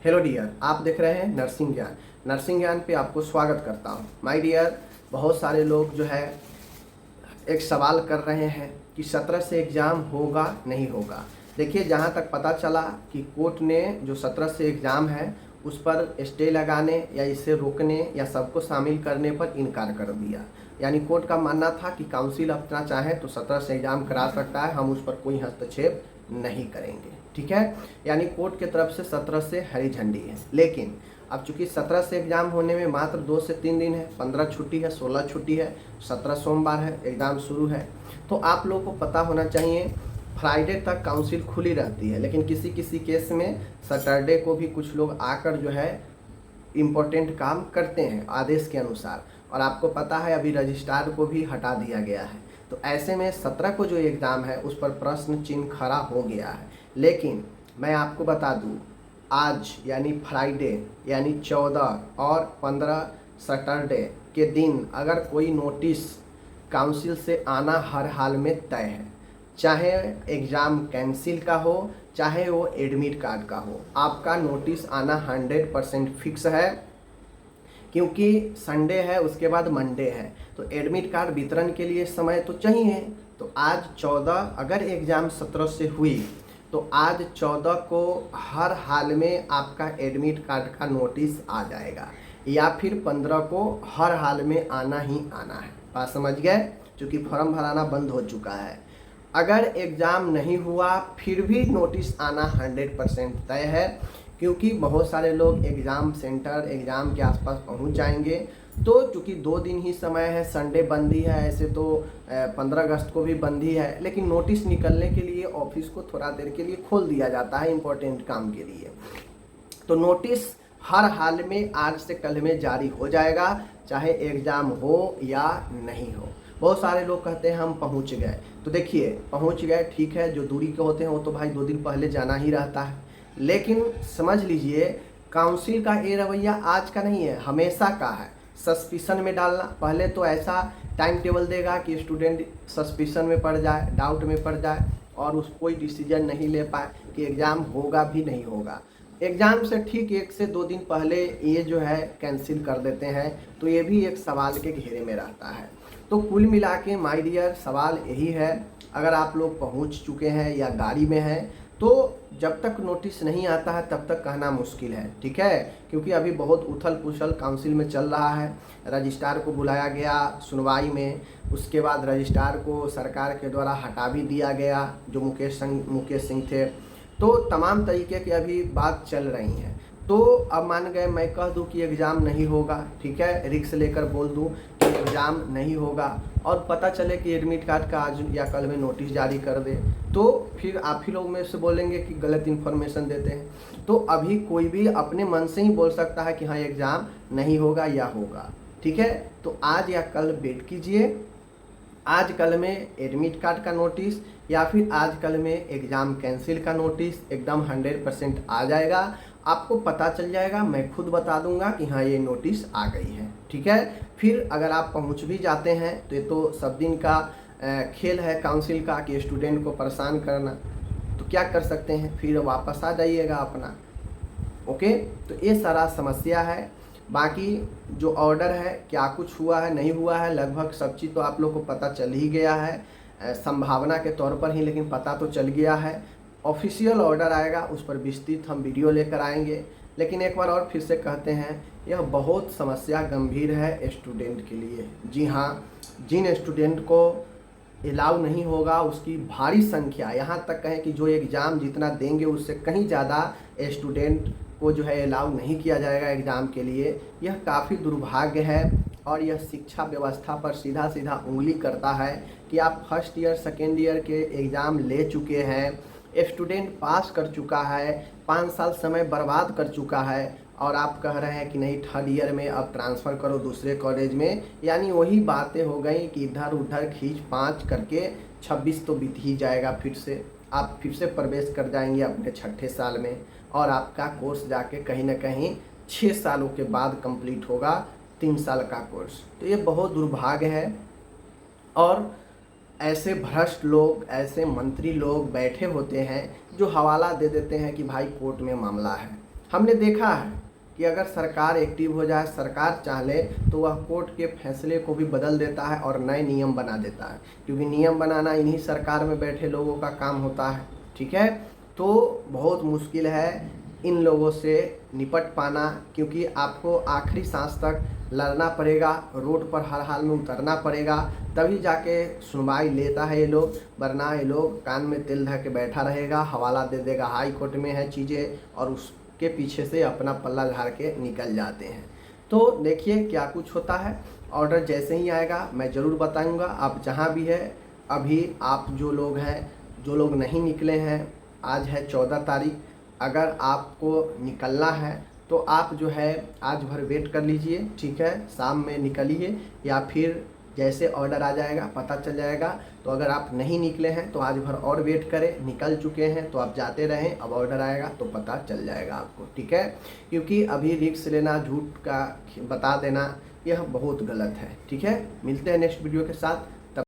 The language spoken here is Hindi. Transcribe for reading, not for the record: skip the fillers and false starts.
हेलो डियर, आप देख रहे हैं नर्सिंग ज्ञान। नर्सिंग ज्ञान पे आपको स्वागत करता हूं। माय डियर, बहुत सारे लोग जो है एक सवाल कर रहे हैं कि 17 से एग्ज़ाम होगा नहीं होगा। देखिए, जहां तक पता चला कि कोर्ट ने जो 17 से एग्ज़ाम है उस पर स्टे लगाने या इसे रोकने या सबको शामिल करने पर इनकार कर दिया। यानी कोर्ट का मानना था कि काउंसिल अपना चाहे तो 17 से एग्ज़ाम करा सकता है, हम उस पर कोई हस्तक्षेप नहीं करेंगे। ठीक है, यानी कोर्ट की तरफ से 17 से हरी झंडी है। लेकिन अब चूंकि 17 से एग्ज़ाम होने में मात्र 2 से 3 दिन है, 15 छुट्टी है, 16 छुट्टी है, 17 सोमवार है, एग्ज़ाम शुरू है, तो आप लोगों को पता होना चाहिए फ्राइडे तक काउंसिल खुली रहती है। लेकिन किसी किसी केस में सैटरडे को भी कुछ लोग आकर जो है इम्पोर्टेंट काम करते हैं आदेश के अनुसार। और आपको पता है अभी रजिस्ट्रार को भी हटा दिया गया है। तो ऐसे में 17 को जो एग्ज़ाम है उस पर प्रश्न चिन्ह खड़ा हो गया है। लेकिन मैं आपको बता दूं, आज यानी फ्राइडे यानी 14 और 15 सैटरडे के दिन अगर कोई नोटिस काउंसिल से आना हर हाल में तय है, चाहे एग्ज़ाम कैंसिल का हो चाहे वो एडमिट कार्ड का हो, आपका नोटिस आना 100% फिक्स है। क्योंकि संडे है, उसके बाद मंडे है, तो एडमिट कार्ड वितरण के लिए समय तो चाहिए। तो आज 14, अगर एग्ज़ाम 17 से हुई तो आज 14 को हर हाल में आपका एडमिट कार्ड का नोटिस आ जाएगा, या फिर 15 को हर हाल में आना ही आना है। बात समझ गए? क्योंकि फॉर्म भराना बंद हो चुका है। अगर एग्ज़ाम नहीं हुआ फिर भी नोटिस आना 100% तय है, क्योंकि बहुत सारे लोग एग्ज़ाम सेंटर एग्ज़ाम के आसपास पहुंच जाएंगे। तो चूँकि 2 दिन ही समय है, संडे बंदी है, ऐसे तो 15 अगस्त को भी बंदी है, लेकिन नोटिस निकलने के लिए ऑफिस को थोड़ा देर के लिए खोल दिया जाता है इम्पोर्टेंट काम के लिए। तो नोटिस हर हाल में आज से कल में जारी हो जाएगा, चाहे एग्ज़ाम हो या नहीं हो। बहुत सारे लोग कहते हैं हम पहुंच गए। तो देखिए, पहुंच गए ठीक है, जो दूरी के होते हैं वो तो भाई 2 दिन पहले जाना ही रहता है। लेकिन समझ लीजिए, काउंसिल का ये रवैया आज का नहीं है, हमेशा का है। सस्पिशन में डालना, पहले तो ऐसा टाइम टेबल देगा कि स्टूडेंट सस्पिशन में पड़ जाए, डाउट में पड़ जाए और उस कोई डिसीजन नहीं ले पाए कि एग्ज़ाम होगा भी नहीं होगा। एग्ज़ाम से ठीक 1 से 2 दिन पहले ये जो है कैंसिल कर देते हैं। तो ये भी एक सवाल के घेरे में रहता है। तो कुल मिला के माय डियर, सवाल यही है, अगर आप लोग पहुंच चुके हैं या गाड़ी में हैं तो जब तक नोटिस नहीं आता है तब तक कहना मुश्किल है। ठीक है, क्योंकि अभी बहुत उथल पुथल काउंसिल में चल रहा है। रजिस्ट्रार को बुलाया गया सुनवाई में, उसके बाद रजिस्ट्रार को सरकार के द्वारा हटा भी दिया गया, जो मुकेश सिंह थे। तो तमाम तरीके की अभी बात चल रही है। तो अब मान गए मैं कह दूं कि एग्ज़ाम नहीं होगा, ठीक है, रिक्स लेकर बोल दूं कि एग्ज़ाम नहीं होगा और पता चले कि एडमिट कार्ड का आज या कल में नोटिस जारी कर दे, तो फिर आप ही लोग में से बोलेंगे कि गलत इन्फॉर्मेशन देते हैं। तो अभी कोई भी अपने मन से ही बोल सकता है कि हाँ एग्ज़ाम नहीं होगा या होगा। ठीक है, तो आज या कल वेट कीजिए, आज कल में एडमिट कार्ड का नोटिस या फिर आज कल में एग्ज़ाम कैंसिल का नोटिस एकदम 100% आ जाएगा। आपको पता चल जाएगा, मैं खुद बता दूंगा कि हाँ ये नोटिस आ गई है। ठीक है, फिर अगर आप पहुंच भी जाते हैं तो ये तो सब दिन का खेल है काउंसिल का कि स्टूडेंट को परेशान करना। तो क्या कर सकते हैं, फिर वापस आ जाइएगा अपना। ओके, तो ये सारा समस्या है। बाकी जो ऑर्डर है, क्या कुछ हुआ है नहीं हुआ है, लगभग सब चीज़ तो आप लोग को पता चल ही गया है, संभावना के तौर पर ही, लेकिन पता तो चल गया है। ऑफिशियल ऑर्डर आएगा उस पर विस्तृत हम वीडियो लेकर आएंगे। लेकिन एक बार और फिर से कहते हैं, यह बहुत समस्या गंभीर है स्टूडेंट के लिए। जी हाँ, जिन स्टूडेंट को अलाउ नहीं होगा उसकी भारी संख्या, यहाँ तक कहें कि जो एग्ज़ाम जितना देंगे उससे कहीं ज़्यादा स्टूडेंट को जो है अलाउ नहीं किया जाएगा एग्ज़ाम के लिए। यह काफ़ी दुर्भाग्य है और यह शिक्षा व्यवस्था पर सीधा सीधा उंगली करता है कि आप फर्स्ट ईयर सेकेंड ईयर के एग्ज़ाम ले चुके हैं, स्टूडेंट पास कर चुका है, 5 साल समय बर्बाद कर चुका है, और आप कह रहे हैं कि नहीं थर्ड ईयर में अब ट्रांसफ़र करो दूसरे कॉलेज में। यानी वही बातें हो गई कि इधर उधर खींच पाँच करके 26 तो बीत ही जाएगा, फिर से आप फिर से प्रवेश कर जाएंगे अपने 6ठे साल में, और आपका कोर्स जाके कहीं ना कहीं 6 सालों के बाद कंप्लीट होगा, 3 साल का कोर्स। तो ये बहुत दुर्भाग्य है। और ऐसे भ्रष्ट लोग, ऐसे मंत्री लोग बैठे होते हैं जो हवाला दे देते हैं कि भाई कोर्ट में मामला है। हमने देखा है कि अगर सरकार एक्टिव हो जाए, सरकार चाहे तो वह कोर्ट के फैसले को भी बदल देता है और नए नियम बना देता है, क्योंकि नियम बनाना इन्हीं सरकार में बैठे लोगों का काम होता है। ठीक है, तो बहुत मुश्किल है इन लोगों से निपट पाना, क्योंकि आपको आखिरी सांस तक लड़ना पड़ेगा, रोड पर हर हाल में उतरना पड़ेगा, तभी जाके सुनवाई लेता है ये लोग, वरना ये लोग कान में तेल धर के बैठा रहेगा, हवाला दे देगा हाई कोर्ट में है चीज़ें, और उसके पीछे से अपना पल्ला झाड़ के निकल जाते हैं। तो देखिए क्या कुछ होता है। ऑर्डर जैसे ही आएगा मैं ज़रूर बताऊँगा। आप जहाँ भी है, अभी आप जो लोग हैं, जो लोग नहीं निकले हैं, आज है 14 तारीख, अगर आपको निकलना है तो आप जो है आज भर वेट कर लीजिए। ठीक है, शाम में निकलिए या फिर जैसे ऑर्डर आ जाएगा पता चल जाएगा। तो अगर आप नहीं निकले हैं तो आज भर और वेट करें, निकल चुके हैं तो आप जाते रहें, अब ऑर्डर आएगा तो पता चल जाएगा आपको। ठीक है, क्योंकि अभी रिस्क लेना, झूठ का बता देना, यह बहुत गलत है। ठीक है, मिलते हैं नेक्स्ट वीडियो के साथ।